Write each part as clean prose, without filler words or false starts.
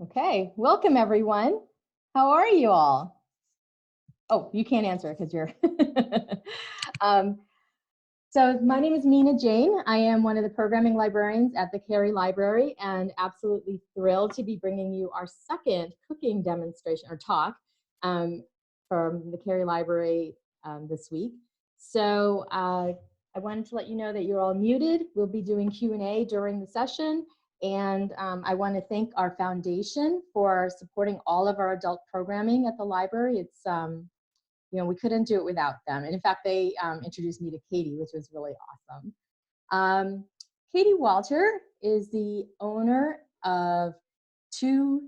Okay, welcome everyone. How are you all? Oh, you can't answer because you're. So my name is Mina Jane. I am one of the programming librarians at the Cary Library and absolutely thrilled to be bringing you our second cooking demonstration or talk from the Cary Library this week. So I wanted to let you know that you're all muted. We'll be doing Q&A during the session. And I want to thank our foundation for supporting all of our adult programming at the library. It's, we couldn't do it without them. And in fact, they introduced me to Katie, which was really awesome. Katie Walter is the owner of Two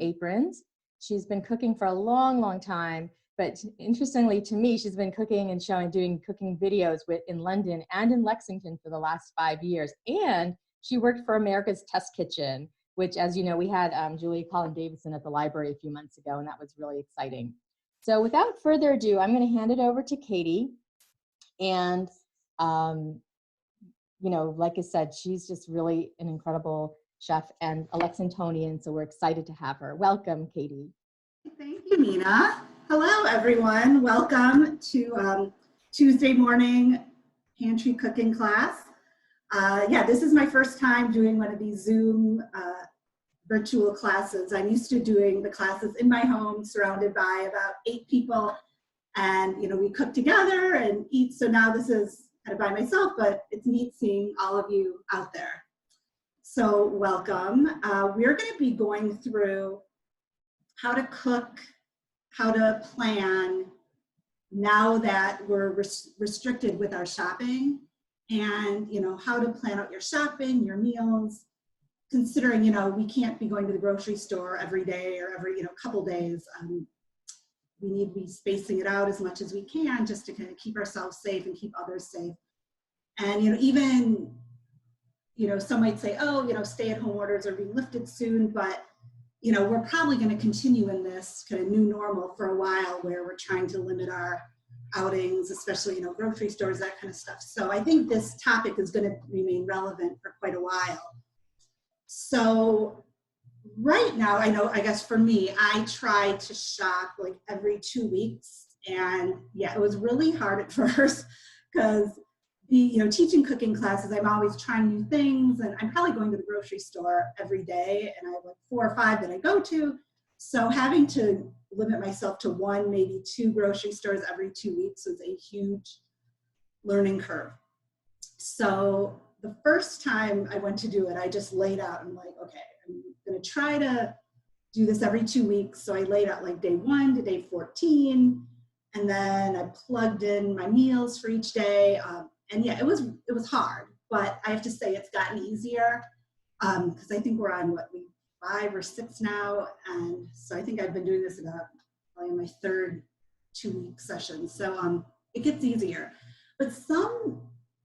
Aprons. She's been cooking for a long, long time. But interestingly to me, she's been cooking and doing cooking videos in London and in Lexington for the last 5 years. And she worked for America's Test Kitchen, which, as you know, we had Julia Collin Davison at the library a few months ago, and that was really exciting. So without further ado, I'm going to hand it over to Katie. And, like I said, she's just really an incredible chef and a Lexingtonian, so we're excited to have her. Welcome, Katie. Thank you, Mina. Hello, everyone. Welcome to Tuesday morning pantry cooking class. This is my first time doing one of these Zoom virtual classes. I'm used to doing the classes in my home, surrounded by about 8 people, and we cook together and eat. So now this is kind of by myself, but it's neat seeing all of you out there. So welcome. We're going to be going through how to cook, how to plan now that we're restricted with our shopping, and how to plan out your shopping, your meals, considering we can't be going to the grocery store every day or every couple days. We need to be spacing it out as much as we can just to kind of keep ourselves safe and keep others safe. And even some might say, oh, stay-at-home orders are being lifted soon, but we're probably going to continue in this kind of new normal for a while, where we're trying to limit our outings, especially grocery stores, that kind of stuff. So I think this topic is going to remain relevant for quite a while. So right now, I guess for me, I try to shop like every 2 weeks, and it was really hard at first because teaching cooking classes, I'm always trying new things, and I'm probably going to the grocery store every day, and I have like 4 or 5 that I go to. So having to limit myself to 1, maybe 2 grocery stores every 2 weeks was a huge learning curve. So the first time I went to do it, I just laid out, I'm like, okay, I'm gonna try to do this every 2 weeks. So I laid out like day 1 to day 14, and then I plugged in my meals for each day. And it was hard, but I have to say it's gotten easier, because I think we're on week 5 or 6 now, and so I think I've been doing this about probably my 3rd 2-week session. So it gets easier, but some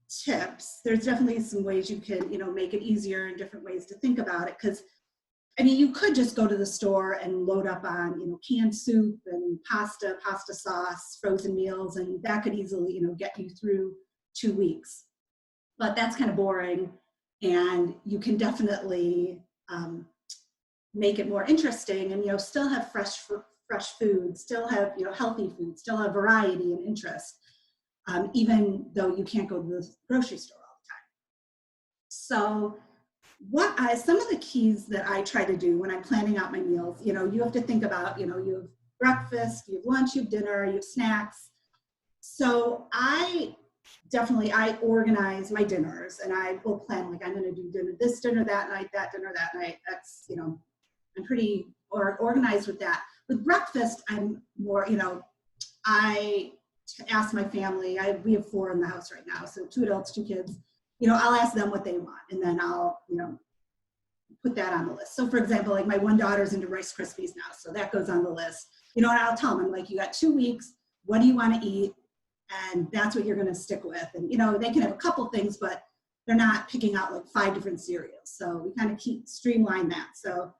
tips, there's definitely some ways you can make it easier and different ways to think about it, because you could just go to the store and load up on canned soup and pasta sauce, frozen meals, and that could easily get you through 2 weeks. But that's kind of boring, and you can definitely make it more interesting, and still have fresh food, still have healthy food, still have variety and interest, even though you can't go to the grocery store all the time. So some of the keys that I try to do when I'm planning out my meals, you have to think about, you have breakfast, you have lunch, you have dinner, you have snacks. So I organize my dinners, and I will plan, like, I'm going to do this dinner that night, that dinner that night. That's, I'm pretty organized with that. With breakfast, I'm more, I ask my family, we have 4 in the house right now, so 2 adults, 2 kids, I'll ask them what they want, and then I'll, put that on the list. So for example, like my one daughter's into Rice Krispies now, so that goes on the list. And I'll tell them, I'm like, you got 2 weeks, what do you want to eat? And that's what you're going to stick with. And, they can have a couple things, but they're not picking out like 5 different cereals. So we kind of streamline that. So,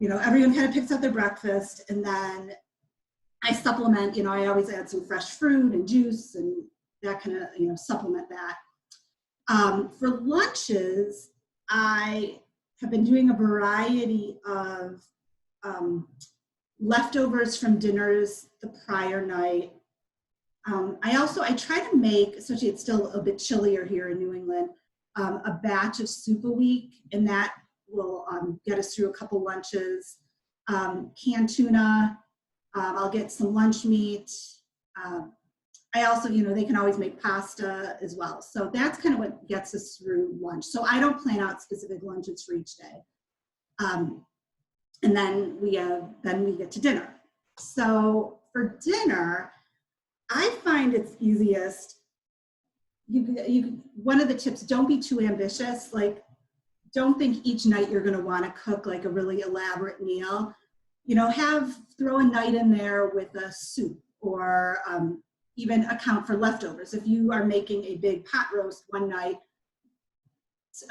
everyone kind of picks out their breakfast, and then I supplement, I always add some fresh fruit and juice and that kind of, supplement that. For lunches, I have been doing a variety of leftovers from dinners the prior night. I try to make, especially it's still a bit chillier here in New England, a batch of soup a week, and that will get us through a couple lunches. Canned tuna, I'll get some lunch meat. I also, they can always make pasta as well. So that's kind of what gets us through lunch. So I don't plan out specific lunches for each day. And then we get to dinner. So for dinner, I find it's easiest. One of the tips: don't be too ambitious. Like, don't think each night you're going to want to cook like a really elaborate meal. Throw a night in there with a soup, or even account for leftovers. If you are making a big pot roast one night,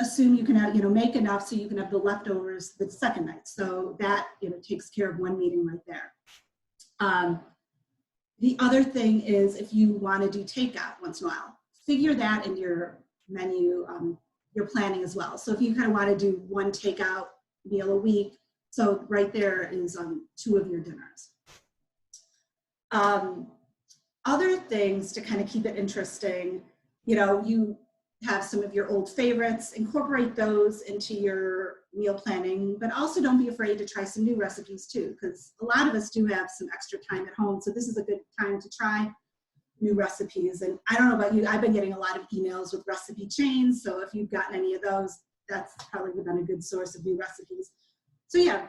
assume you can have, make enough so you can have the leftovers the second night. So that, takes care of one meeting right there. The other thing is, if you want to do takeout once in a while, figure that in your menu, your planning as well. So if you kind of want to do one takeout meal a week, so right there is 2 of your dinners. Other things to kind of keep it interesting, you have some of your old favorites, incorporate those into your meal planning, but also don't be afraid to try some new recipes too, because a lot of us do have some extra time at home. So this is a good time to try new recipes. And I don't know about you, I've been getting a lot of emails with recipe chains. So if you've gotten any of those, that's probably been a good source of new recipes. So yeah,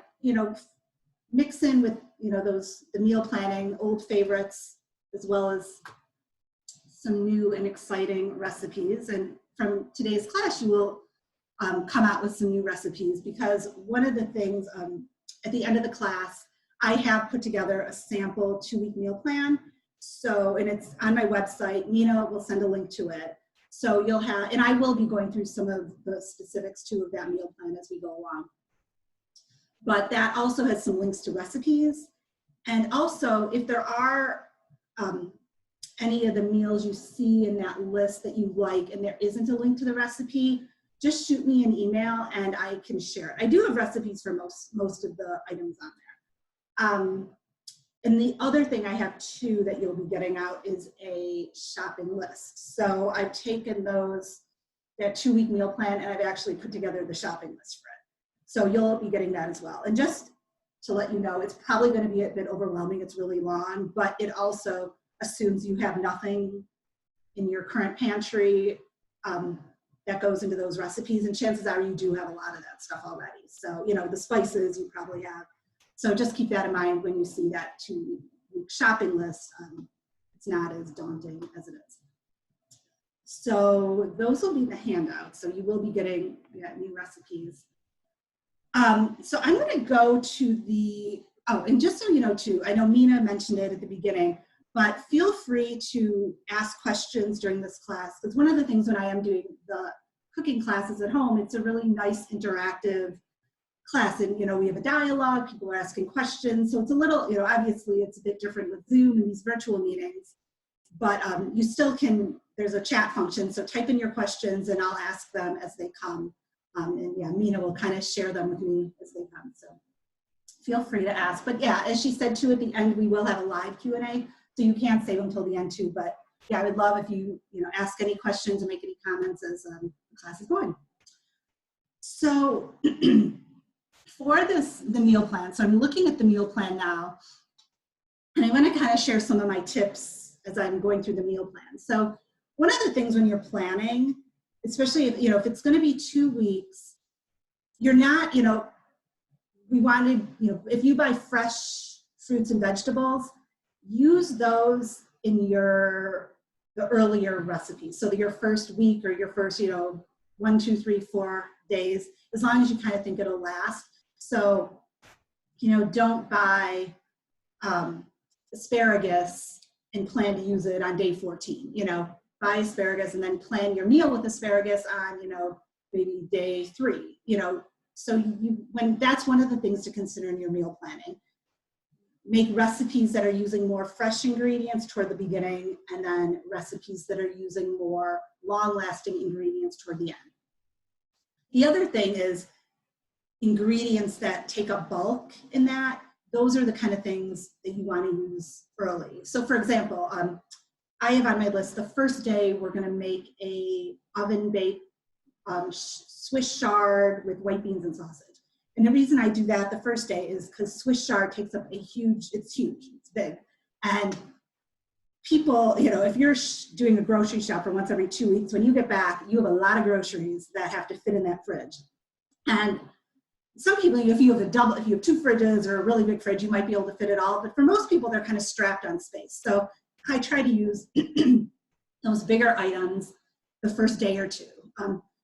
mix in with, the meal planning, old favorites, as well as some new and exciting recipes. And from today's class, you will come out with some new recipes, because one of the things at the end of the class, I have put together a sample 2-week meal plan. So, and it's on my website. Mina will send a link to it. So you'll have, and I will be going through some of the specifics too of that meal plan as we go along. But that also has some links to recipes. And also, if there are any of the meals you see in that list that you like and there isn't a link to the recipe, just shoot me an email and I can share it. I do have recipes for most of the items on there. And the other thing I have too that you'll be getting out is a shopping list. So I've taken that 2-week meal plan, and I've actually put together the shopping list for it. So you'll be getting that as well. And just to let you know, it's probably going to be a bit overwhelming. It's really long, but it also assumes you have nothing in your current pantry that goes into those recipes, and chances are you do have a lot of that stuff already. So, the spices you probably have. So just keep that in mind when you see that 2-week shopping list. It's not as daunting as it is. So those will be the handouts. So you will be getting new recipes. So I'm going to go to and just so you know too, I know Mina mentioned it at the beginning, but feel free to ask questions during this class, because one of the things when I am doing the cooking classes at home, it's a really nice interactive class, and we have a dialogue, people are asking questions, so it's a little, obviously it's a bit different with Zoom and these virtual meetings, but you still can, there's a chat function, so type in your questions and I'll ask them as they come, and yeah, Mina will kind of share them with me as they come, so feel free to ask. But yeah, as she said too, at the end we will have a live Q&A, so you can't save them until the end too, but yeah, I would love if you ask any questions or make any comments as the class is going. So for the meal plan, so I'm looking at the meal plan now, and I want to kind of share some of my tips as I'm going through the meal plan. So one of the things when you're planning, especially if it's going to be 2 weeks, you're not, we wanted, if you buy fresh fruits and vegetables, use those in the earlier recipes. So your first week or your first, 1, 2, 3, 4 days, as long as you kind of think it'll last. So, don't buy asparagus and plan to use it on day 14. Buy asparagus and then plan your meal with asparagus on, maybe day 3. So that's one of the things to consider in your meal planning. Make recipes that are using more fresh ingredients toward the beginning, and then recipes that are using more long-lasting ingredients toward the end. The other thing is, ingredients that take up bulk in that, those are the kind of things that you want to use early. So for example, I have on my list, the first day we're going to make a oven baked Swiss chard with white beans and sausage. And the reason I do that the first day is because Swiss chard takes up it's huge, it's big. And people, you know, if you're doing a grocery shop for once every 2 weeks, when you get back, you have a lot of groceries that have to fit in that fridge. And some people, if you have two fridges or a really big fridge, you might be able to fit it all. But for most people, they're kind of strapped on space. So I try to use those bigger items the first day or two.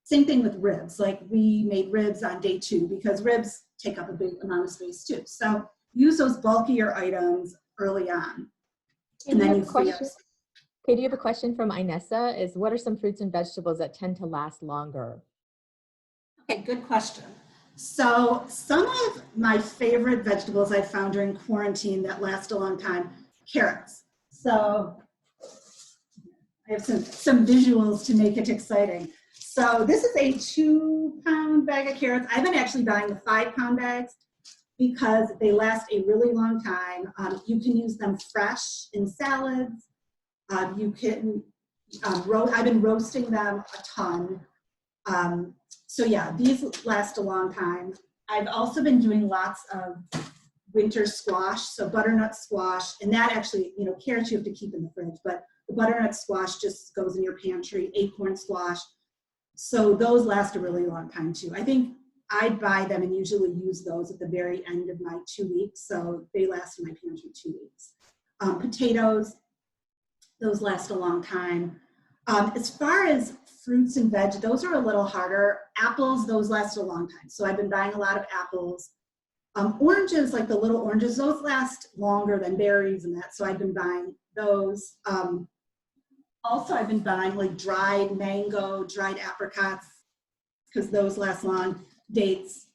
Same thing with ribs. Like we made ribs on day 2 because ribs take up a big amount of space too. So use those bulkier items early on. And then you free up. Okay, do you have a question from Inessa? Is what are some fruits and vegetables that tend to last longer? Okay, good question. So some of my favorite vegetables I found during quarantine that last a long time, carrots. So I have some visuals to make it exciting. So this is a 2-pound bag of carrots. I've been actually buying the 5-pound bags because they last a really long time. You can use them fresh in salads. You can, I've been roasting them a ton. So yeah, these last a long time. I've also been doing lots of winter squash, so butternut squash, and that actually, you know, carrots you have to keep in the fridge, but the butternut squash just goes in your pantry, acorn squash. So those last a really long time too. I think I buy them and usually use those at the very end of my 2 weeks, so they last in my pantry 2 weeks. Potatoes, those last a long time. As far as fruits and veg, those are a little harder. Apples, those last a long time. So I've been buying a lot of apples. Oranges, like the little oranges, those last longer than berries and that, so I've been buying those. Also, I've been buying like dried mango, dried apricots, because those last long. Dates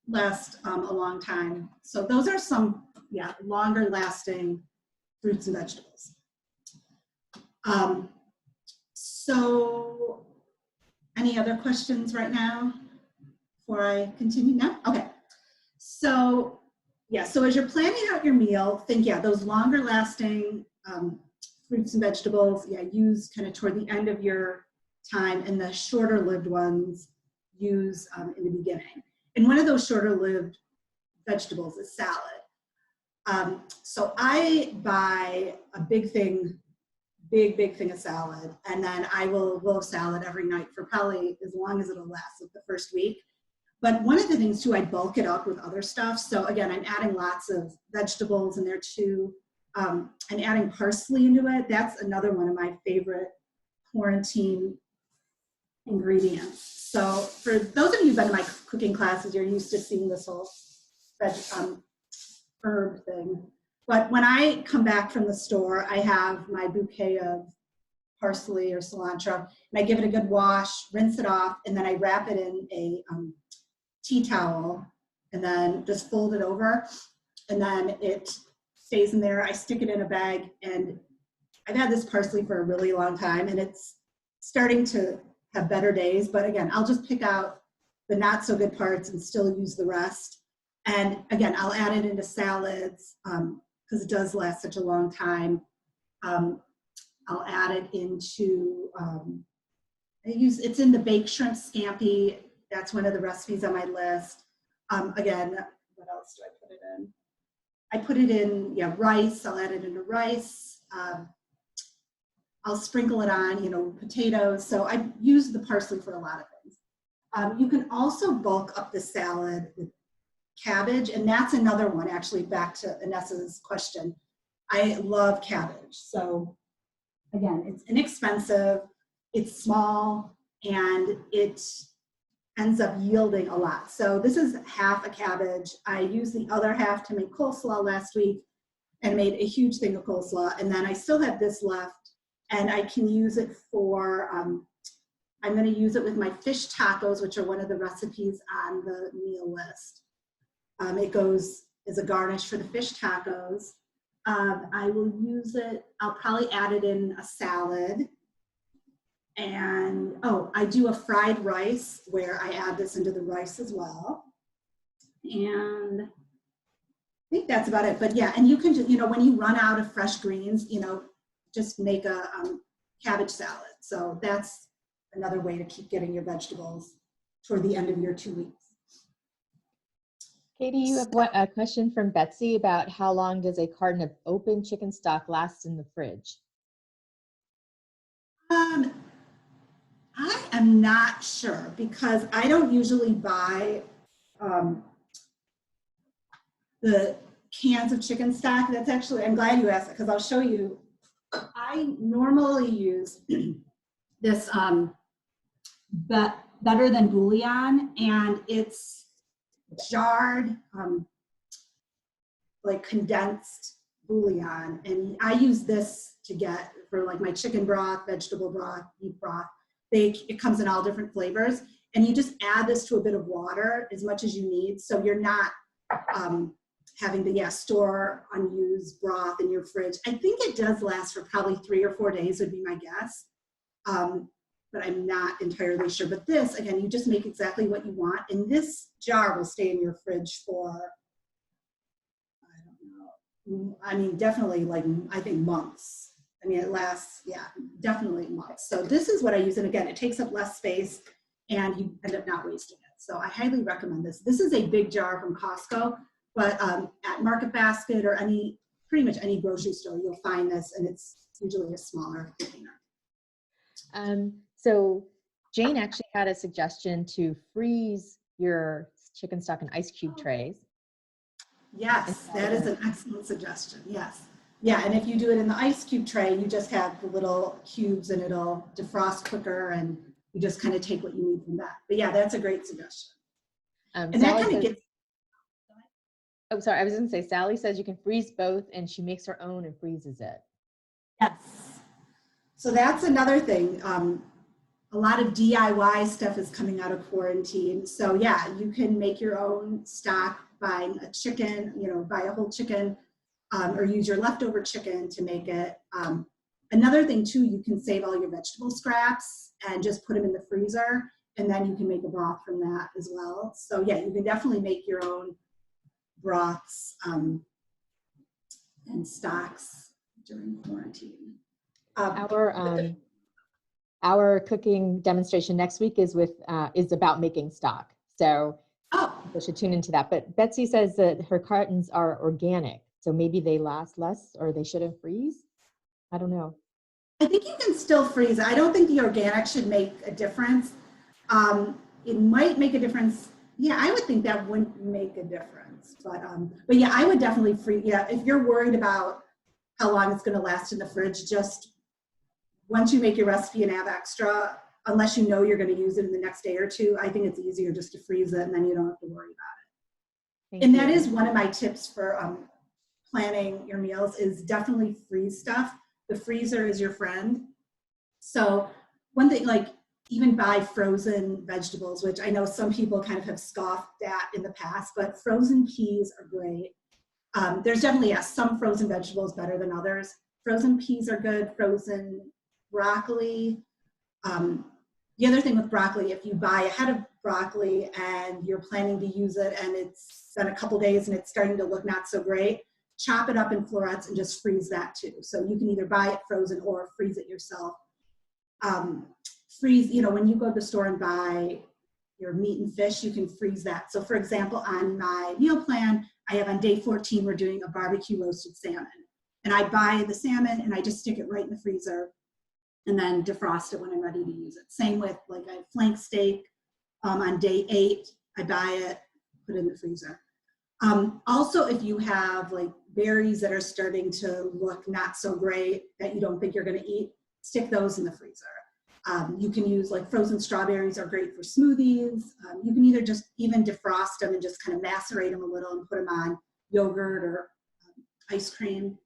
last a long time. So those are some, yeah, longer lasting fruits and vegetables. So any other questions right now before I continue? No? Okay. So yeah, so as you're planning out your meal, think, yeah, those longer lasting fruits and vegetables, yeah, use kind of toward the end of your time, and the shorter lived ones use in the beginning. And one of those shorter lived vegetables is salad. So I buy a big thing of salad, and then I will have salad every night for probably as long as it'll last, like the first week. But one of the things too, I bulk it up with other stuff. So again, I'm adding lots of vegetables in there too. I'm adding parsley into it. That's another one of my favorite quarantine ingredients. So for those of you who've been to my cooking classes, you're used to seeing this whole herb thing. But when I come back from the store, I have my bouquet of parsley or cilantro, and I give it a good wash, rinse it off, and then I wrap it in a tea towel, and then just fold it over, and then it stays in there. I stick it in a bag, and I've had this parsley for a really long time, and it's starting to have better days, but again, I'll just pick out the not so good parts and still use the rest. And again, I'll add it into salads because it does last such a long time. I'll add it into, it's in the baked shrimp scampi. That's one of the recipes on my list. Again, what else do I put it in? I put it in, yeah, rice. I'll add it into rice. I'll sprinkle it on, you know, potatoes. So I use the parsley for a lot of things. You can also bulk up the salad with cabbage, and that's another one, actually, back to Inessa's question. I love cabbage. So again, it's inexpensive, it's small, and it ends up yielding a lot. So this is half a cabbage. I used the other half to make coleslaw last week and made a huge thing of coleslaw. And then I still have this left, and I can use it for, I'm going to use it with my fish tacos, which are one of the recipes on the meal list. It goes as a garnish for the fish tacos. I will use it, I'll probably add it in a salad. And, oh, I do a fried rice where I add this into the rice as well. And I think that's about it. But yeah, and you can just, when you run out of fresh greens, just make a cabbage salad. So that's another way to keep getting your vegetables toward the end of your 2 weeks. Katie, you have a question from Betsy about how long does a carton of open chicken stock last in the fridge? I am not sure because I don't usually buy the cans of chicken stock. That's actually, I'm glad you asked it because I'll show you. I normally use this Better Than Bouillon, and it's jarred, like condensed bouillon. And I use this to get for like my chicken broth, vegetable broth, beef broth. It comes in all different flavors. And you just add this to a bit of water as much as you need. So you're not having to store unused broth in your fridge. I think it does last for probably 3 or 4 days would be my guess. But I'm not entirely sure. But this, again, you just make exactly what you want. And this jar will stay in your fridge for, I don't know, I mean, definitely like, I think months. I mean, it lasts, definitely months. So this is what I use. And again, it takes up less space and you end up not wasting it. So I highly recommend this. This is a big jar from Costco, but at Market Basket or pretty much any grocery store, you'll find this, and it's usually a smaller container. So Jane actually had a suggestion to freeze your chicken stock in ice cube trays. Yes, that is an excellent suggestion. Yes. Yeah, and if you do it in the ice cube tray, you just have the little cubes and it'll defrost quicker and you just kind of take what you need from that. But yeah, that's a great suggestion. And that kind of gets... Oh, sorry, I was going to say, Sally says you can freeze both and she makes her own and freezes it. Yes. So that's another thing. A lot of DIY stuff is coming out of quarantine. So yeah, you can make your own stock, buying a chicken, buy a whole chicken, or use your leftover chicken to make it. Another thing too, you can save all your vegetable scraps and just put them in the freezer, and then you can make a broth from that as well. So yeah, you can definitely make your own broths and stocks during quarantine. Our cooking demonstration next week is about making stock. So people should tune into that. But Betsy says that her cartons are organic. So maybe they last less or they shouldn't freeze. I don't know. I think you can still freeze it. I don't think the organic should make a difference. It might make a difference. Yeah, I would think that wouldn't make a difference. But yeah, I would definitely freeze. Yeah, if you're worried about how long it's going to last in the fridge, just once you make your recipe and have extra, unless you know you're going to use it in the next day or two, I think it's easier just to freeze it and then you don't have to worry about it. That is one of my tips for planning your meals is definitely freeze stuff. The freezer is your friend. So one thing, like even buy frozen vegetables, which I know some people kind of have scoffed at in the past, but frozen peas are great. There's definitely some frozen vegetables better than others. Frozen peas are good, frozen broccoli. The other thing with broccoli, if you buy a head of broccoli and you're planning to use it and it's been a couple days and it's starting to look not so great, chop it up in florets and just freeze that too. So you can either buy it frozen or freeze it yourself. Freeze, when you go to the store and buy your meat and fish, you can freeze that. So for example, on my meal plan, I have on day 14, we're doing a barbecue roasted salmon. And I buy the salmon and I just stick it right in the freezer and then defrost it when I'm ready to use it. Same with like a flank steak. On day 8, I buy it, put it in the freezer. Also, if you have like berries that are starting to look not so great that you don't think you're going to eat, stick those in the freezer. You can use like frozen strawberries are great for smoothies. You can either just even defrost them and just kind of macerate them a little and put them on yogurt or ice cream.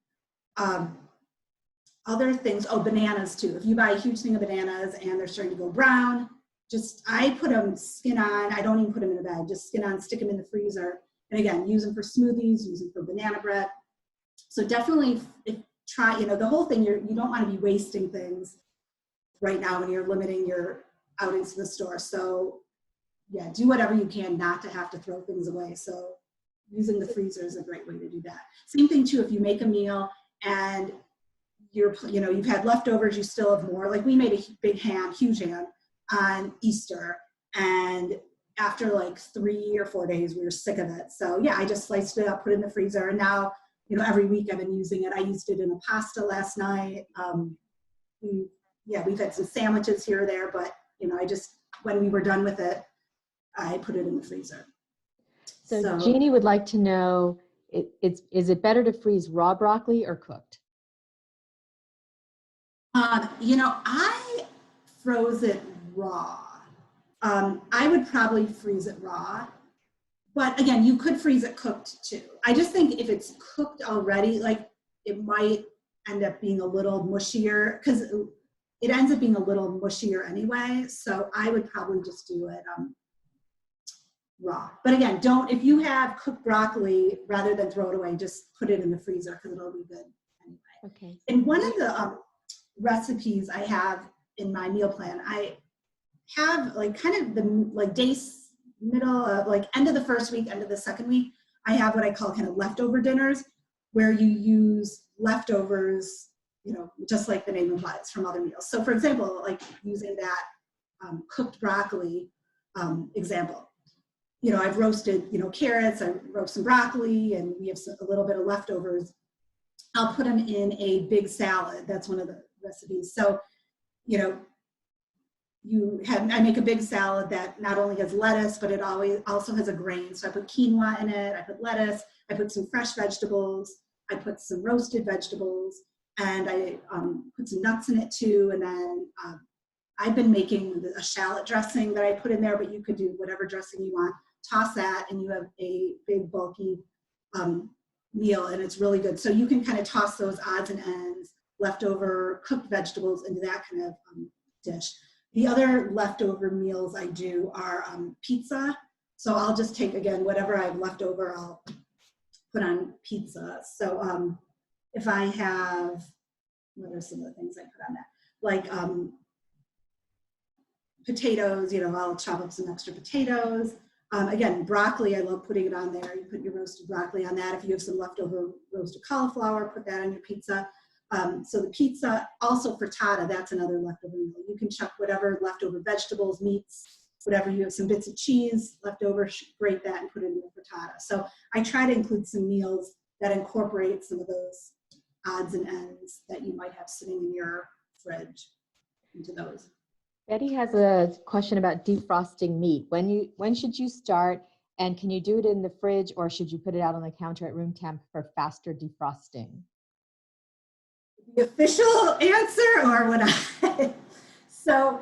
Other things, bananas too. If you buy a huge thing of bananas and they're starting to go brown, I put them skin on. I don't even put them in a bag, just skin on, stick them in the freezer. And again, use them for smoothies, use them for banana bread. So definitely try, the whole thing, you don't want to be wasting things right now when you're limiting your outings to the store. So yeah, do whatever you can not to have to throw things away. So using the freezer is a great way to do that. Same thing too, if you make a meal and you've had leftovers, you still have more. Like we made a big ham, huge ham on Easter, and after like 3 or 4 days, we were sick of it. So yeah, I just sliced it up, put it in the freezer, and now, every week I've been using it. I used it in a pasta last night. We've had some sandwiches here or there, but when we were done with it, I put it in the freezer. So Jeannie would like to know, is it better to freeze raw broccoli or cooked? I froze it raw. I would probably freeze it raw, but again, you could freeze it cooked too. I just think if it's cooked already, like it might end up being a little mushier, because it ends up being a little mushier anyway. So I would probably just do it raw. But again, if you have cooked broccoli, rather than throw it away, just put it in the freezer because it'll be good anyway. Okay. And one of the recipes I have in my meal plan, I have like kind of the like days, middle of like end of the first week, end of the second week, I have what I call kind of leftover dinners, where you use leftovers, just like the name implies, from other meals. So for example, like using that cooked broccoli example, I've roasted, carrots, I roast some broccoli, and we have a little bit of leftovers. I'll put them in a big salad. That's one of the recipes. So, I make a big salad that not only has lettuce, but it also has a grain. So I put quinoa in it, I put lettuce, I put some fresh vegetables, I put some roasted vegetables, and I put some nuts in it too. And then I've been making a shallot dressing that I put in there, but you could do whatever dressing you want. Toss that, and you have a big bulky meal, and it's really good. So you can kind of toss those odds and ends, leftover cooked vegetables, into that kind of dish. The other leftover meals I do are pizza. So I'll just take, again, whatever I have left over, I'll put on pizza. So if I have, what are some of the things I put on that? Like potatoes, I'll chop up some extra potatoes. Again, broccoli, I love putting it on there. You put your roasted broccoli on that. If you have some leftover roasted cauliflower, put that on your pizza. So the pizza, also frittata, that's another leftover meal. You can chuck whatever leftover vegetables, meats, whatever you have, some bits of cheese left over, grate that and put it in the frittata. So I try to include some meals that incorporate some of those odds and ends that you might have sitting in your fridge into those. Betty has a question about defrosting meat. When should you start, and can you do it in the fridge, or should you put it out on the counter at room temp for faster defrosting? The official answer, or what I so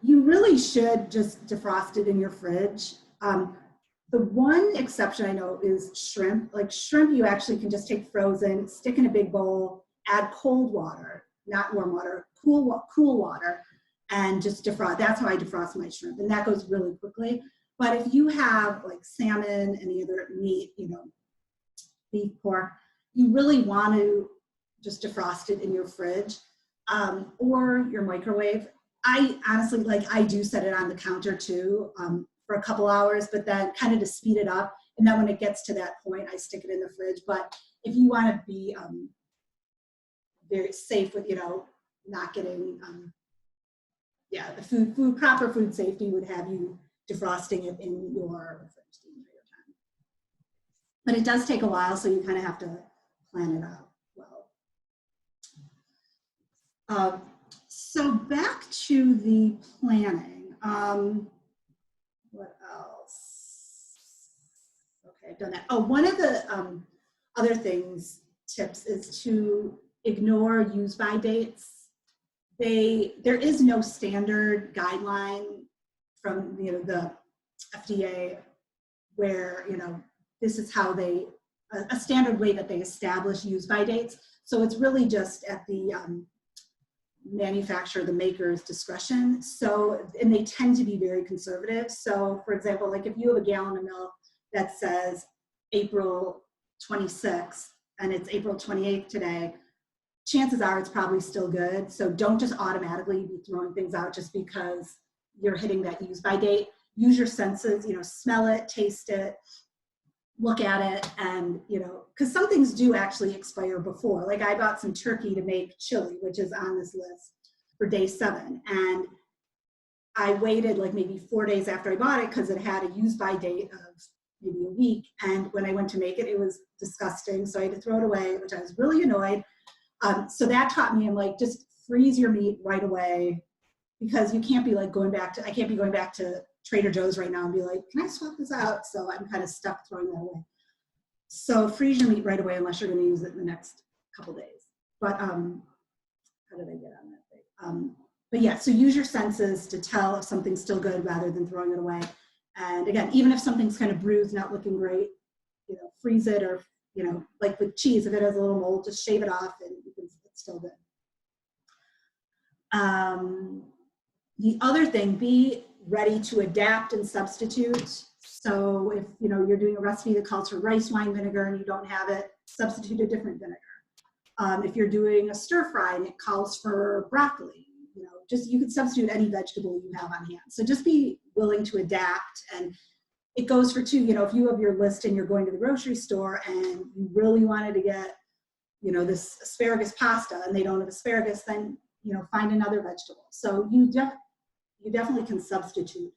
you really should just defrost it in your fridge. The one exception I know is shrimp. Like shrimp, you actually can just take frozen, stick in a big bowl, add cold water, not warm water, cool water, and just defrost. That's how I defrost my shrimp, and that goes really quickly. But if you have like salmon, any other meat, beef, pork, you really want to just defrost it in your fridge or your microwave. I honestly, I do set it on the counter too for a couple hours, but then kind of to speed it up. And then when it gets to that point, I stick it in the fridge. But if you want to be very safe with, not getting, the proper food safety would have you defrosting it in your fridge the entire time. But it does take a while, so you kind of have to plan it out well. So back to the planning. What else? Okay, I've done that. Oh, one of the other tips is to ignore use-by dates. There is no standard guideline from the FDA where this is how a standard way that they establish use-by dates. So it's really just at the manufacturer, the maker's discretion. So, and they tend to be very conservative. So for example, like if you have a gallon of milk that says April 26th and it's April 28th today, chances are it's probably still good. So don't just automatically be throwing things out just because you're hitting that use by date. use your senses, you know, smell it, taste it, look at it, and, you know, because some things do actually expire before. Like I bought some turkey to make chili, which is on this list for day 7. And I waited like maybe 4 days after I bought it because it had a use by date of maybe a week. And when I went to make it, it was disgusting. So I had to throw it away, which I was really annoyed. So that taught me, I'm like, just freeze your meat right away, because you can't be like I can't be going back to Trader Joe's right now and be like, can I swap this out? So I'm kind of stuck throwing that away. So freeze your meat right away unless you're going to use it in the next couple days. But how did I get on that thing? But yeah, so use your senses to tell if something's still good rather than throwing it away. And again, even if something's kind of bruised, not looking great, you know, freeze it, or, you know, like with cheese, if it has a little mold, just shave it off and it's still good. The other thing, be ready to adapt and substitute. So if, you know, you're doing a recipe that calls for rice wine vinegar and you don't have it, substitute a different vinegar. If you're doing a stir fry and it calls for broccoli, you know, just, you can substitute any vegetable you have on hand. So just be willing to adapt. And it goes for two, you know, if you have your list and you're going to the grocery store and you really wanted to get, you know, this asparagus pasta and they don't have asparagus, then, you know, find another vegetable. So you definitely can substitute.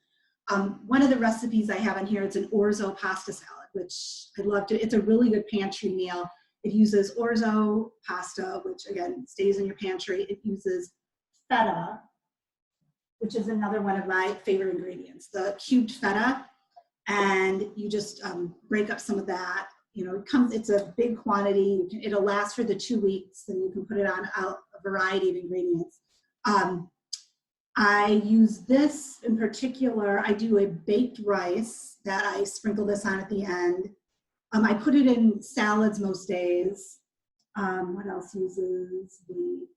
One of the recipes I have on here, it's an orzo pasta salad, which I love to, it's a really good pantry meal. It uses orzo pasta, which again, stays in your pantry. It uses feta, which is another one of my favorite ingredients, the cubed feta. And you just break up some of that. You know, it's a big quantity. It'll last for the 2 weeks, and you can put it on a variety of ingredients. I use this in particular. I do a baked rice that I sprinkle this on at the end. I put it in salads most days. What else uses the,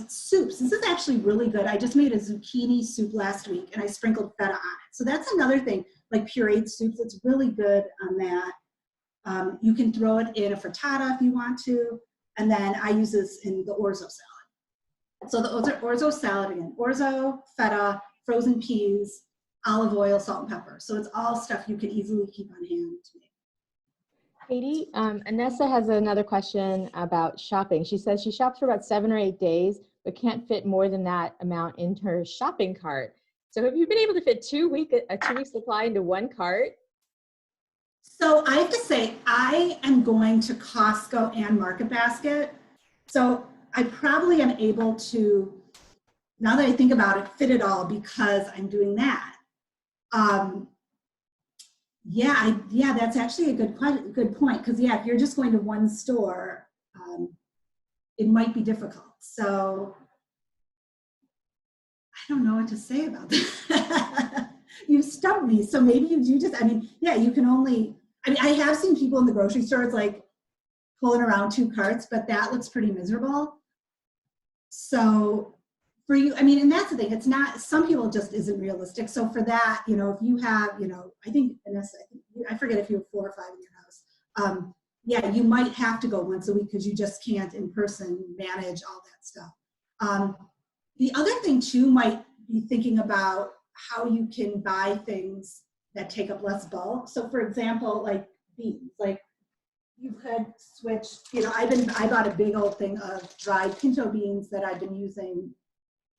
soups. This is actually really good. I just made a zucchini soup last week and I sprinkled feta on it. So that's another thing, like pureed soups, it's really good on that. You can throw it in a frittata if you want to. And then I use this in the orzo salad. So the orzo salad, again, orzo, feta, frozen peas, olive oil, salt and pepper. So it's all stuff you can easily keep on hand to make. Katie, Anessa has another question about shopping. She says she shops for about 7 or 8 days, but can't fit more than that amount into her shopping cart. So have you been able to fit a 2-week supply into one cart? So I have to say, I am going to Costco and Market Basket. So I probably am able to, now that I think about it, fit it all because I'm doing that. Yeah, that's actually a good point. Because yeah, if you're just going to one store, it might be difficult. So I don't know what to say about that. You stumped me. So maybe you do just, I mean, yeah, you can only, I mean, I have seen people in the grocery stores like pulling around 2 carts, but that looks pretty miserable. So for you, I mean, and that's the thing, it's not, some people just isn't realistic. So for that, you know, if you have, you know, I think, Vanessa, I forget if you have 4 or 5 in your house. Yeah, you might have to go once a week because you just can't in person manage all that stuff. The other thing too might be thinking about how you can buy things that take up less bulk. So for example, like beans, like you could switch, you know, I bought a big old thing of dried pinto beans that I've been using.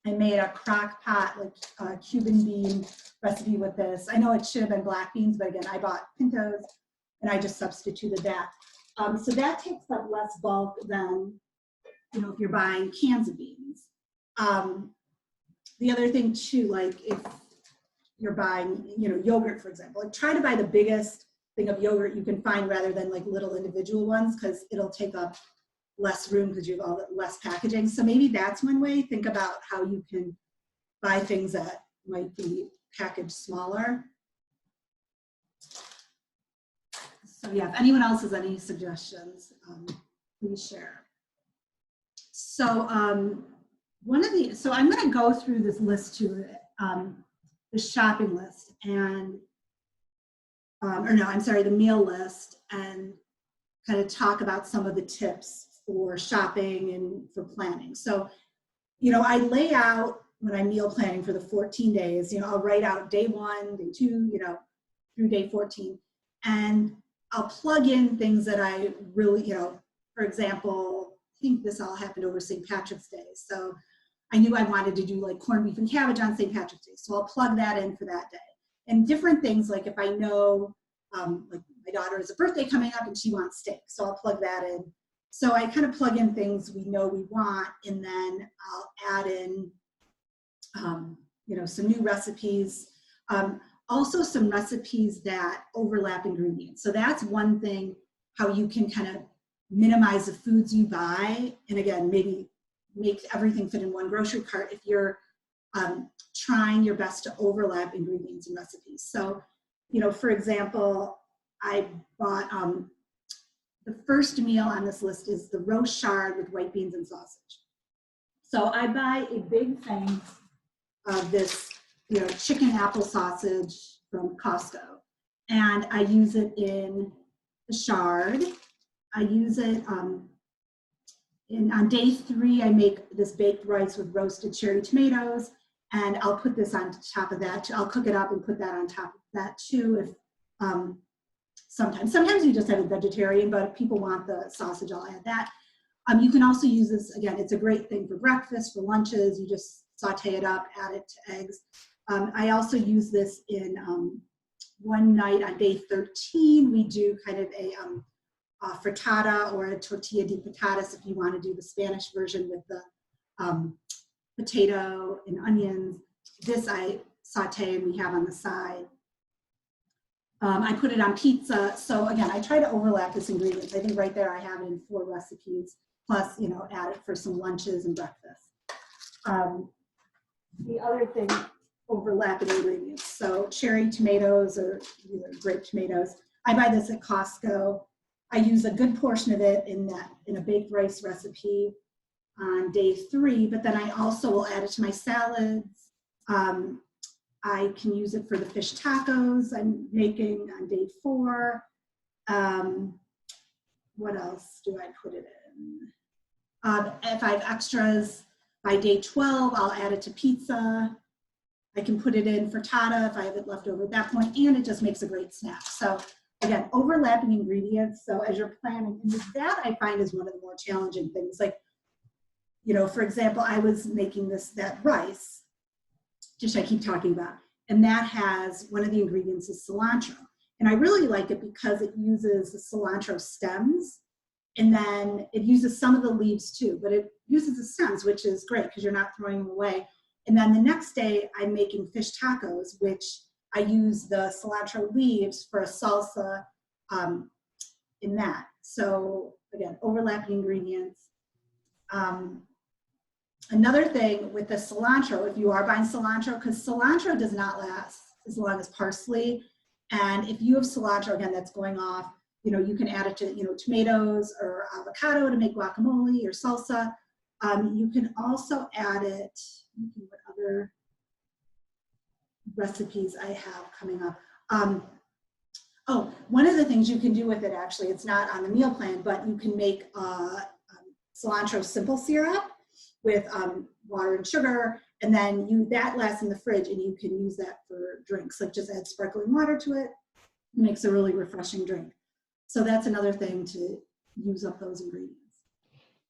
I made a crock pot, like Cuban bean recipe with this. I know it should have been black beans, but again, I bought pintos and I just substituted that. So that takes up less bulk than, you know, if you're buying cans of beans. The other thing too, like if you're buying, you know, yogurt, for example, like try to buy the biggest thing of yogurt you can find rather than like little individual ones, because it'll take up less room because you have all the less packaging. So maybe that's one way. Think about how you can buy things that might be packaged smaller. So yeah, if anyone else has any suggestions, please share. So so I'm going to go through this list to the shopping list and, the meal list, and kind of talk about some of the tips for shopping and for planning. So, you know, I lay out when I'm meal planning for the 14 days, I'll write out day 1, day 2, through day 14. And I'll plug in things that I really, for example, I think this all happened over St. Patrick's Day. So I knew I wanted to do like corned beef and cabbage on St. Patrick's Day. So I'll plug that in for that day. And different things, like if I know, like my daughter has a birthday coming up and she wants steak, so I'll plug that in. So I kind of plug in things we know we want, and then I'll add in, some new recipes. Also some recipes that overlap ingredients. So that's one thing, how you can kind of minimize the foods you buy. And again, maybe make everything fit in one grocery cart if you're trying your best to overlap ingredients and recipes. So, for example, I bought, the first meal on this list is the roast chard with white beans and sausage. So I buy a big thing of this, chicken apple sausage from Costco. And I use it in the chard. I use it on day 3, I make this baked rice with roasted cherry tomatoes, and I'll put this on top of that. I'll cook it up and put that on top of that too. If sometimes you just have a vegetarian, but if people want the sausage, I'll add that. You can also use this, again, it's a great thing for breakfast, for lunches. You just saute it up, add it to eggs. I also use this in one night on day 13, we do kind of a frittata or a tortilla de patatas if you want to do the Spanish version with the potato and onions. This I saute and we have on the side. I put it on pizza. So again, I try to overlap this ingredients. I think right there I have it in 4 recipes, plus, add it for some lunches and breakfast. The other thing, overlapping ingredients. So cherry tomatoes or grape tomatoes. I buy this at Costco. I use a good portion of it in a baked rice recipe on day 3, but then I also will add it to my salads. I can use it for the fish tacos I'm making on day 4. What else do I put it in? If I have extras by day 12, I'll add it to pizza. I can put it in frittata if I have it left over at that point, and it just makes a great snack. So again, overlapping ingredients. So as you're planning, and that I find is one of the more challenging things. Like, for example, I was making that rice dish I keep talking about, and that has, one of the ingredients is cilantro. And I really like it because it uses the cilantro stems, and then it uses some of the leaves too, but it uses the stems, which is great because you're not throwing them away. And then the next day I'm making fish tacos, which I use the cilantro leaves for a salsa in that. So again, overlapping ingredients. Another thing with the cilantro, if you are buying cilantro, because cilantro does not last as long as parsley. And if you have cilantro, again, that's going off, you can add it to, tomatoes or avocado to make guacamole or salsa. You can also add it, what other recipes I have coming up. One of the things you can do with it, actually, it's not on the meal plan, but you can make cilantro simple syrup with water and sugar, and then that lasts in the fridge, and you can use that for drinks. Like just add sparkling water to it. It makes a really refreshing drink. So that's another thing to use up those ingredients.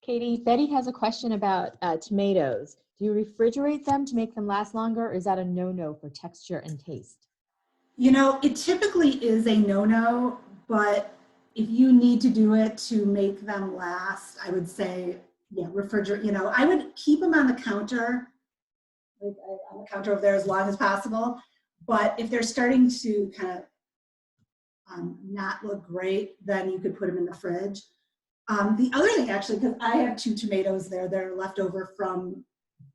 Katie, Betty has a question about tomatoes. Do you refrigerate them to make them last longer, or is that a no-no for texture and taste? It typically is a no-no, but if you need to do it to make them last, I would say, yeah, refrigerate. I would keep them on the counter, like on the counter over there as long as possible. But if they're starting to kind of not look great, then you could put them in the fridge. The other thing, actually, because I have 2 tomatoes there that are left over from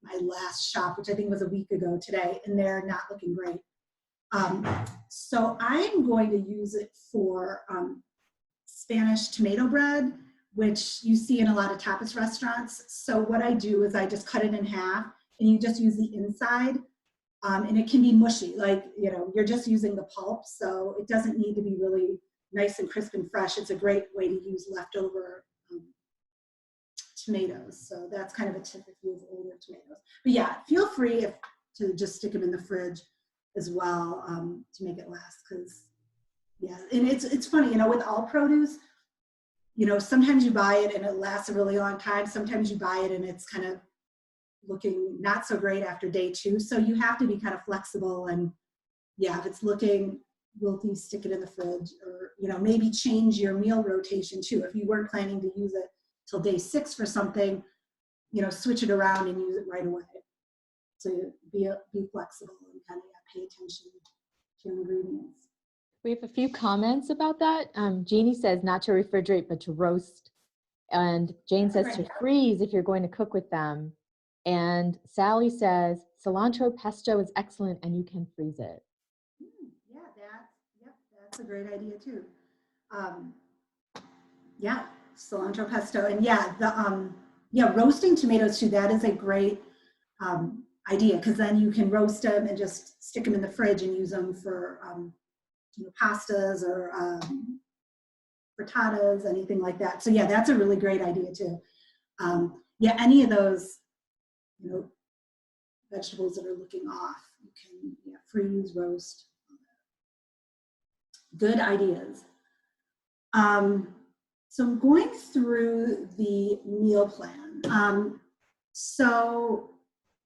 my last shop, which I think was a week ago today, and they're not looking great. So I'm going to use it for Spanish tomato bread, which you see in a lot of tapas restaurants. So what I do is I just cut it in half, and you just use the inside, and it can be mushy, like, you're just using the pulp, so it doesn't need to be really nice and crisp and fresh. It's a great way to use leftover tomatoes. So that's kind of a tip if you have older tomatoes. But yeah, feel free to just stick them in the fridge as well to make it last. Because yeah, and it's funny, you know, with all produce, you know, sometimes you buy it and it lasts a really long time. Sometimes you buy it and it's kind of looking not so great after day 2. So you have to be kind of flexible, and yeah, if it's looking wilty, stick it in the fridge, or, you know, maybe change your meal rotation too. If you weren't planning to use it till day 6 for something, you know, switch it around and use it right away. So be flexible and kind of pay attention to ingredients. We have a few comments about that. Jeannie says not to refrigerate, but to roast. And Jane says to freeze if you're going to cook with them. And Sally says cilantro pesto is excellent and you can freeze it. Yeah, that's a great idea too. Yeah, cilantro pesto, and yeah, roasting tomatoes too. That is a great idea, because then you can roast them and just stick them in the fridge and use them for you know, pastas or frittatas, anything like that. So yeah, that's a really great idea too. Yeah, any of those, you know, vegetables that are looking off, you can freeze, roast. Good ideas. So I'm going through the meal plan. So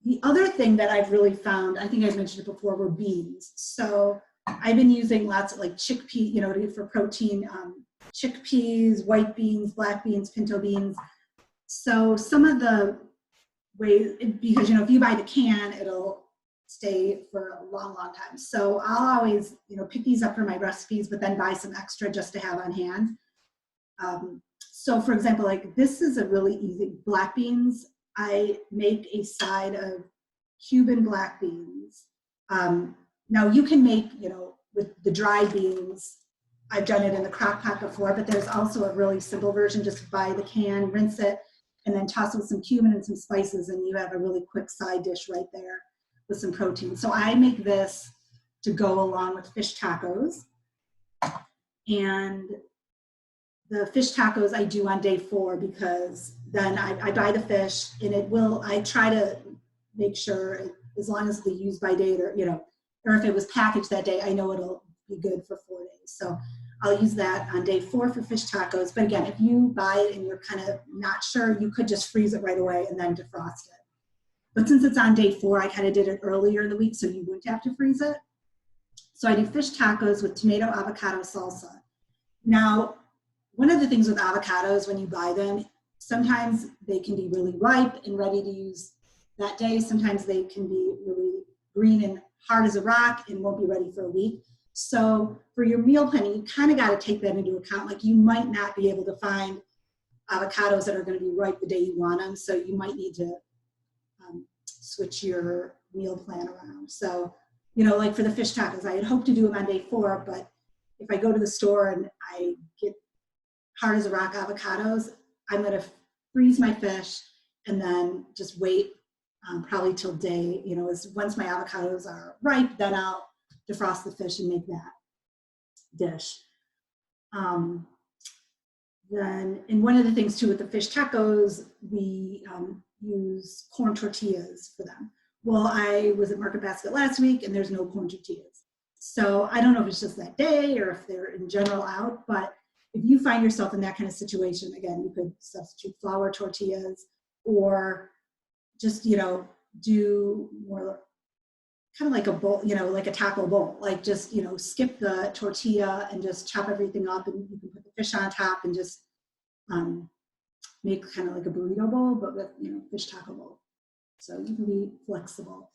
the other thing that I've really found, I think I've mentioned it before, were beans. So I've been using lots of like chickpea, you know, for protein, chickpeas, white beans, black beans, pinto beans. So some of the ways, because, you know, if you buy the can, it'll stay for a long, long time. So I'll always, you know, pick these up for my recipes, but then buy some extra just to have on hand. So for example, like this is a really easy, black beans. I make a side of Cuban black beans. Now you can make, you know, with the dried beans, I've done it in the crock pot before, but there's also a really simple version. Just buy the can, rinse it, and then toss it with some cumin and some spices, and you have a really quick side dish right there with some protein. So I make this to go along with fish tacos. And the fish tacos I do on day 4, because then I buy the fish, and I try to make sure, as long as the use by date, or, you know, or if it was packaged that day, I know it'll be good for 4 days. So I'll use that on day 4 for fish tacos. But again, if you buy it and you're kind of not sure, you could just freeze it right away and then defrost it. But since it's on day 4, I kind of did it earlier in the week so you wouldn't have to freeze it. So I do fish tacos with tomato avocado salsa. Now, one of the things with avocados when you buy them, sometimes they can be really ripe and ready to use that day. Sometimes they can be really green and hard as a rock and won't be ready for a week. So for your meal planning, you kind of got to take that into account. Like, you might not be able to find avocados that are going to be ripe the day you want them. So you might need to switch your meal plan around. So, you know, like for the fish tacos, I had hoped to do them on day 4, but if I go to the store and I get hard as a rock avocados, I'm going to freeze my fish and then just wait probably till day, you know, once my avocados are ripe, then I'll defrost the fish and make that dish. Then, and one of the things too with the fish tacos, we use corn tortillas for them. Well, I was at Market Basket last week and there's no corn tortillas. So I don't know if it's just that day or if they're in general out, but if you find yourself in that kind of situation, again, you could substitute flour tortillas, or just, you know, do more kind of like a bowl, you know, like a taco bowl, like just, you know, skip the tortilla and just chop everything up, and you can put the fish on top and just make kind of like a burrito bowl, but with, you know, fish taco bowl. So you can be flexible.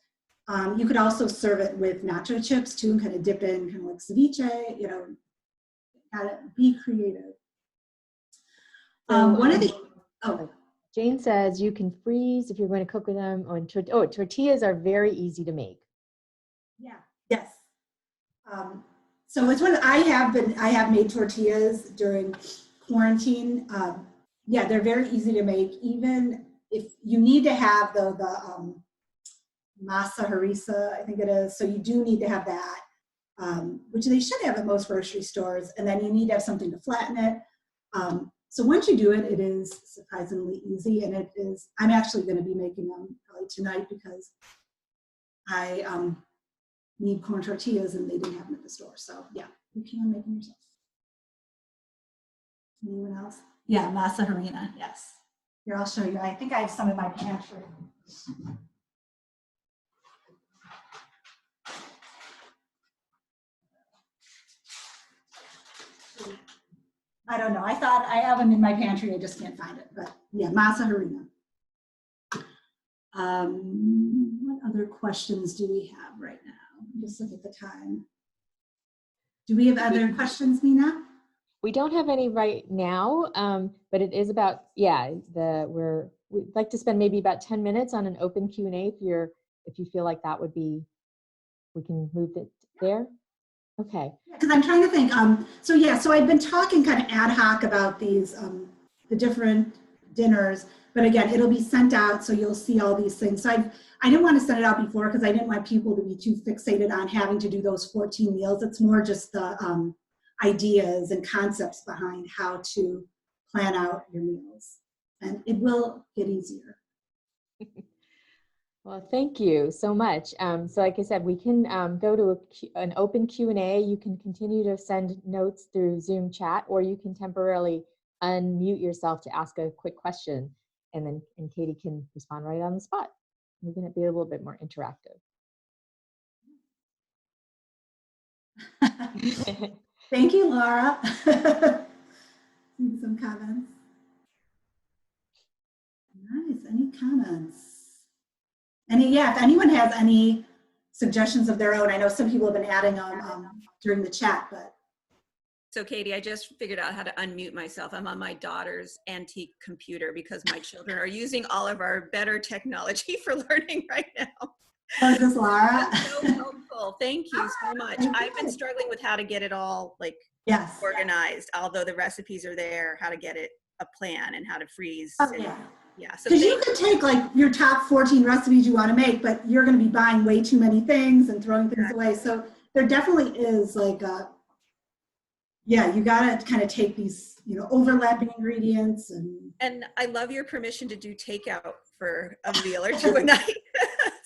You could also serve it with nacho chips too, and kind of dip in kind of like ceviche, you know, gotta be creative. One of the, Jane says you can freeze if you're going to cook with them. Tortillas are very easy to make. Yeah. Yes. So it's one I have made tortillas during quarantine. Yeah, they're very easy to make. Even if you need to have the masa harissa, I think it is. So you do need to have that, which they should have at most grocery stores. And then you need to have something to flatten it. So once you do it, it is surprisingly easy, and it is, I'm actually going to be making them probably tonight because I need corn tortillas and they didn't have them at the store. So yeah, you can make them yourself. Anyone else? Yeah, masa harina, yes. Here, I'll show you. I think I have some in my pantry. I don't know. I thought I have them in my pantry. I just can't find it. But yeah, masa harina. What other questions do we have right now? Just look at the time. Do we have other questions, Mina? We don't have any right now, but it is about, yeah, we'd like to spend maybe about 10 minutes on an open Q&A if you feel like that would be, we can move it there. Okay. Because I'm trying to think. So I've been talking kind of ad hoc about these, the different dinners, but again, it'll be sent out, so you'll see all these things. So I didn't want to send it out before because I didn't want people to be too fixated on having to do those 14 meals. It's more just the ideas and concepts behind how to plan out your meals, and it will get easier. Well, thank you so much. So like I said, we can go to an open Q&A. You can continue to send notes through Zoom chat, or you can temporarily unmute yourself to ask a quick question, and Katie can respond right on the spot. We're going to be a little bit more interactive. Thank you, Laura. Some comments. Nice. Any comments? If anyone has any suggestions of their own, I know some people have been adding them during the chat, but. So Katie, I just figured out how to unmute myself. I'm on my daughter's antique computer because my children are using all of our better technology for learning right now. Oh, is this Laura? That's so helpful. Thank you so much. I've been struggling with how to get it all organized, although the recipes are there, how to get it a plan and how to freeze. Oh, yeah. Yeah. So because you could take like your top 14 recipes you want to make, but you're going to be buying way too many things and throwing things away. So there definitely is like you got to kind of take these, overlapping ingredients and I love your permission to do takeout for a meal or two a night.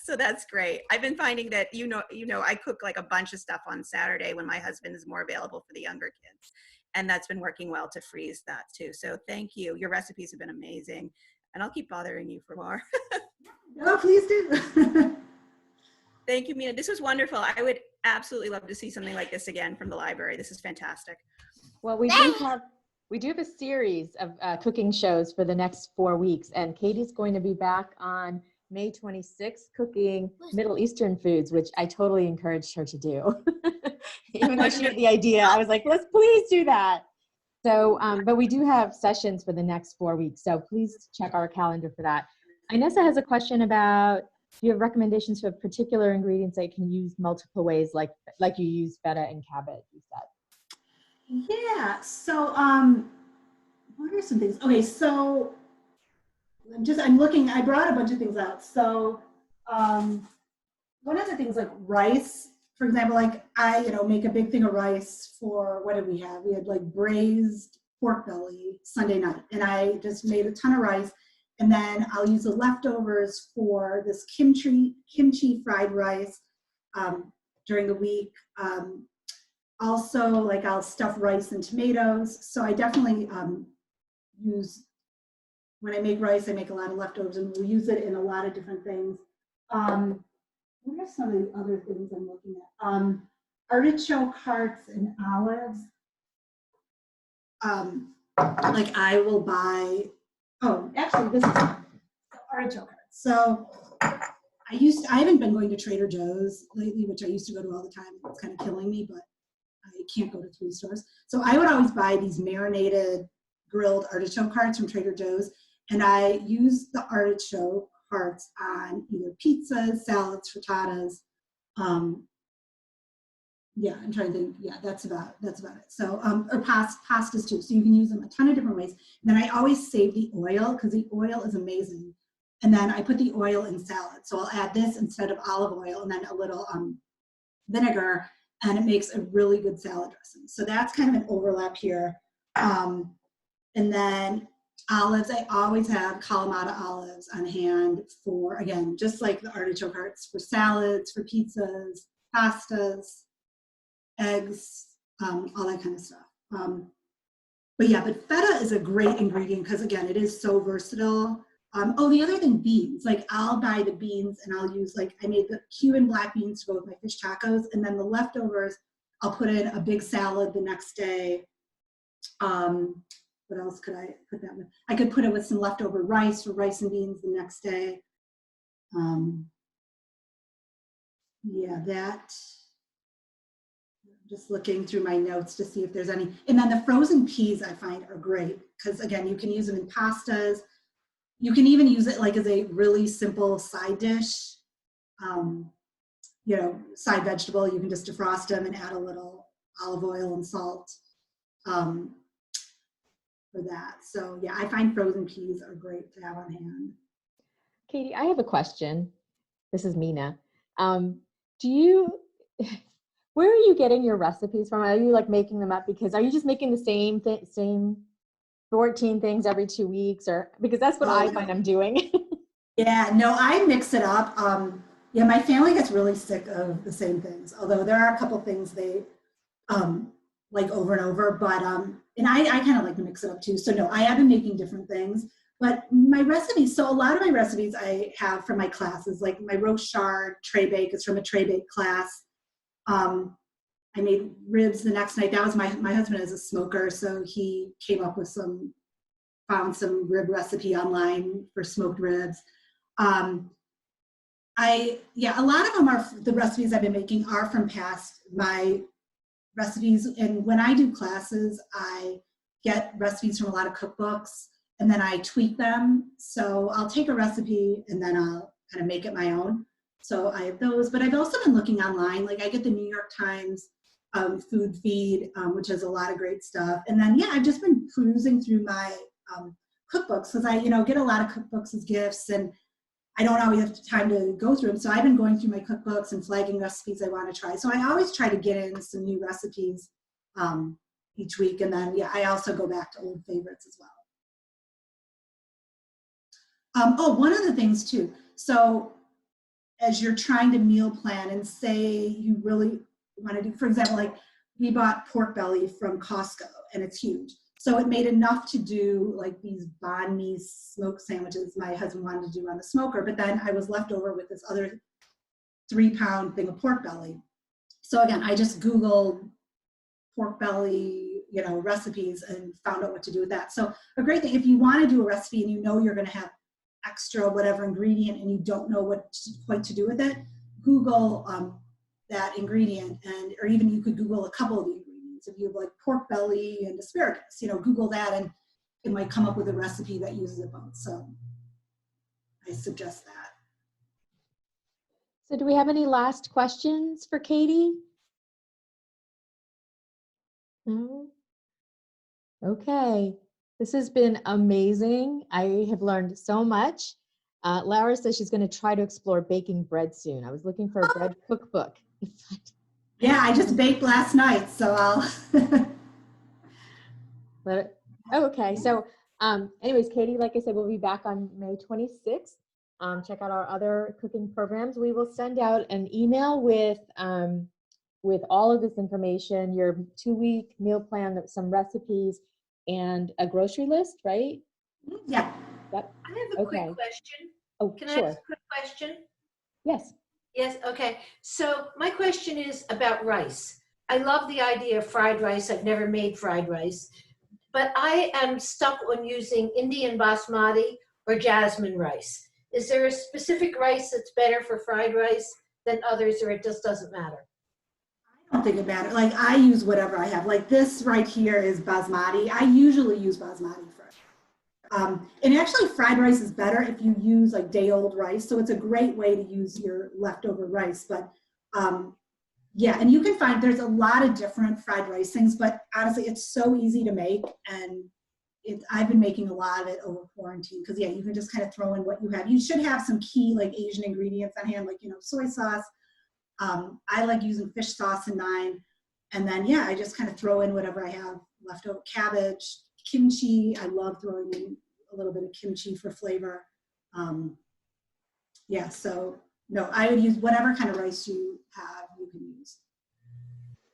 So that's great. I've been finding that, I cook like a bunch of stuff on Saturday when my husband is more available for the younger kids. And that's been working well to freeze that too. So thank you. Your recipes have been amazing. And I'll keep bothering you for more. Oh, please do. Thank you, Mina. This was wonderful. I would absolutely love to see something like this again from the library. This is fantastic. Well, we do have a series of cooking shows for the next 4 weeks, and Katie's going to be back on May 26th cooking Middle Eastern foods, which I totally encouraged her to do. Even though she had the idea, I was like, let's please do that. So, but we do have sessions for the next 4 weeks, so please check our calendar for that. Inessa has a question about, do you have recommendations for particular ingredients that you can use multiple ways, like you use feta and cabbage, you said? Yeah, so what are some things? Okay, so I'm looking, I brought a bunch of things out. So one of the things like rice, for example, like I, make a big thing of rice for, what did we have? We had like braised pork belly Sunday night, and I just made a ton of rice, and then I'll use the leftovers for this kimchi fried rice during the week. Also, like I'll stuff rice and tomatoes. So I definitely use, when I make rice, I make a lot of leftovers, and we'll use it in a lot of different things. What are some of the other things I'm looking at? Artichoke hearts and olives. Like I will buy, actually this is artichoke hearts. So I haven't been going to Trader Joe's lately, which I used to go to all the time. It's kind of killing me, but I can't go to 3 stores. So I would always buy these marinated grilled artichoke hearts from Trader Joe's, and I use the artichoke hearts on either pizzas, salads, frittatas. Yeah, I'm trying to think. Yeah, that's about it. So, or pastas too. So you can use them a ton of different ways. And then I always save the oil because the oil is amazing. And then I put the oil in salad. So I'll add this instead of olive oil, and then a little vinegar, and it makes a really good salad dressing. So that's kind of an overlap here. And then olives, I always have Kalamata olives on hand for, again, just like the artichoke hearts, for salads, for pizzas, pastas, eggs, all that kind of stuff. But yeah, but feta is a great ingredient because, again, it is so versatile. Oh, the other thing, beans. Like, I'll buy the beans and I'll use, like, I made the Cuban black beans to go with my fish tacos, and then the leftovers I'll put in a big salad the next day. What else could I put that with? I could put it with some leftover rice or rice and beans the next day. Yeah, that. Just looking through my notes to see if there's any. And then the frozen peas I find are great because, again, you can use them in pastas. You can even use it like as a really simple side dish. You know, side vegetable. You can just defrost them and add a little olive oil and salt for that. So yeah, I find frozen peas are great to have on hand. Katie, I have a question. This is Mina. Do you, where are you getting your recipes from? Are you like making them up? Because are you just making the same 14 things every 2 weeks, or because that's what I find I'm doing. Yeah, no, I mix it up. Yeah, my family gets really sick of the same things, although there are a couple things they like over and over, but and I kind of like to mix it up too. So no, I have been making different things, but my recipes, so a lot of my recipes I have from my classes, like my roast chard tray bake is from a tray bake class. I made ribs the next night. That was my husband is a smoker, so he came up with found some rib recipe online for smoked ribs. A lot of them are, the recipes I've been making are from past my recipes. And when I do classes, I get recipes from a lot of cookbooks and then I tweak them. So I'll take a recipe and then I'll kind of make it my own. So I have those, but I've also been looking online. Like, I get the New York Times food feed, which has a lot of great stuff. And then, yeah, I've just been perusing through my cookbooks because I, get a lot of cookbooks as gifts, and I don't always have time to go through them. So I've been going through my cookbooks and flagging recipes I want to try. So I always try to get in some new recipes each week. And then, yeah, I also go back to old favorites as well. One of the things too. So as you're trying to meal plan and say you really want to do, for example, like we bought pork belly from Costco and it's huge. So it made enough to do like these banh mi smoked sandwiches my husband wanted to do on the smoker, but then I was left over with this other 3-pound thing of pork belly. So again, I just Googled pork belly, recipes and found out what to do with that. So a great thing, if you want to do a recipe and you're going to have extra whatever ingredient and you don't know what quite to do with it, Google that ingredient, or even you could Google a couple of the ingredients. If you have like pork belly and asparagus, Google that and it might come up with a recipe that uses it both. So I suggest that. So do we have any last questions for Katie? No? Okay. This has been amazing. I have learned so much. Laura says she's going to try to explore baking bread soon. I was looking for a bread cookbook. Yeah, I just baked last night, so I'll. Okay. So anyways, Katie, like I said, we'll be back on May 26th. Check out our other cooking programs. We will send out an email with all of this information, your 2-week meal plan, some recipes, and a grocery list, right? Yeah. Yep. I have a quick question. Oh, Can sure. I ask a quick question? Yes. Yes, okay. So my question is about rice. I love the idea of fried rice. I've never made fried rice, but I am stuck on using Indian basmati or jasmine rice. Is there a specific rice that's better for fried rice than others, or it just doesn't matter? I don't think it matters. Like, I use whatever I have. Like, this right here is basmati. I usually use basmati for it. And actually, fried rice is better if you use like day-old rice. So it's a great way to use your leftover rice. But yeah, and you can find there's a lot of different fried rice things. But honestly, it's so easy to make, and I've been making a lot of it over quarantine because, yeah, you can just kind of throw in what you have. You should have some key like Asian ingredients on hand, like soy sauce. I like using fish sauce in mine. And then, yeah, I just kind of throw in whatever I have left over. Cabbage, kimchi. I love throwing in a little bit of kimchi for flavor. Yeah, so no, I would use whatever kind of rice you have, you can use.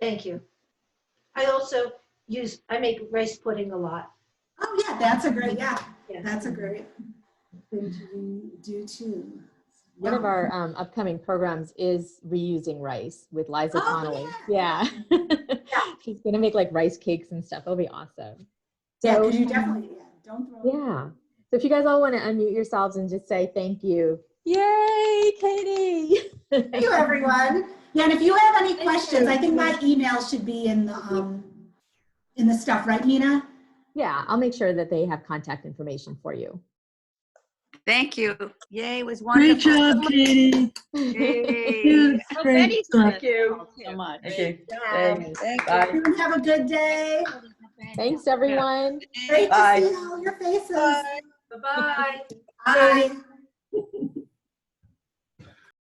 Thank you. I also I make rice pudding a lot. Oh yeah, that's a great, yeah, Yeah. that's a great thing to do too. One of our upcoming programs is reusing rice with Liza Oh, Connolly. Yeah. She's going to make like rice cakes and stuff. It'll be awesome. Yeah, So, because you definitely, don't throw. yeah. So if you guys all want to unmute yourselves and just say thank you. Yay, Katie. Thank you, everyone. Yeah, and if you have any questions, I think my email should be in the stuff, right, Nina? Yeah, I'll make sure that they have contact information for you. Thank you. Yay, it was Great wonderful. job, Katie. Yay. Great stuff. Thank you so much. Okay. Thanks. Thank Bye. Everyone have a good day. Thanks, everyone. Great Bye. to see all your faces. Bye. Bye-bye. Bye.